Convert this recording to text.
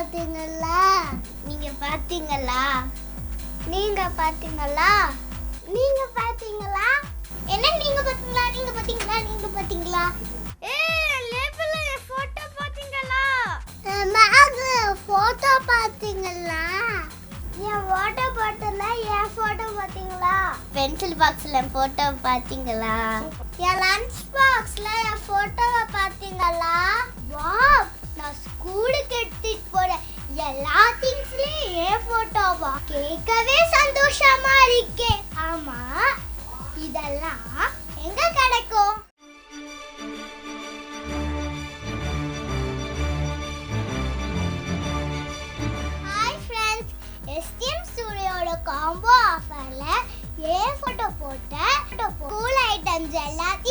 பாத்தீங்களா? நீங்க பாத்தீங்களா? நீங்க பாத்தீங்களா? நீங்க பாத்தீங்களா? என்ன நீங்க பாத்தீங்களா? நீங்க பாத்தீங்களா? நீங்க பாத்தீங்களா? லேபிள்ல என் போட்டோ பாத்தீங்களா? மேக்ல போட்டோ பாத்தீங்களா? என் வாட்டர் பாட்டில்ல என் போட்டோ பாத்தீங்களா? பென்சில் பாக்ஸ்ல என் போட்டோ பாத்தீங்களா? என் லஞ்ச் பாக்ஸ்ல என் போட்டோவை பாத்தீங்களா? வாவ், நான் ஸ்கூலுக்கு எடுத்துட்டு போற எல்லா திங்ஸ்லயும் என் போட்டோவா? கேட்கவே சந்தோஷமா இருக்கே. ஆமா, இதெல்லாம் எங்க கிடைக்கும்? ஹாய் ஃப்ரெண்ட்ஸ், எஸ்டிஎம் ஸ்டுடியோட காம்போ ஆஃபர்ல ஏ போட்டோ போட்ட கூல் ஐட்டம்ஸ் எல்லாத்தையும்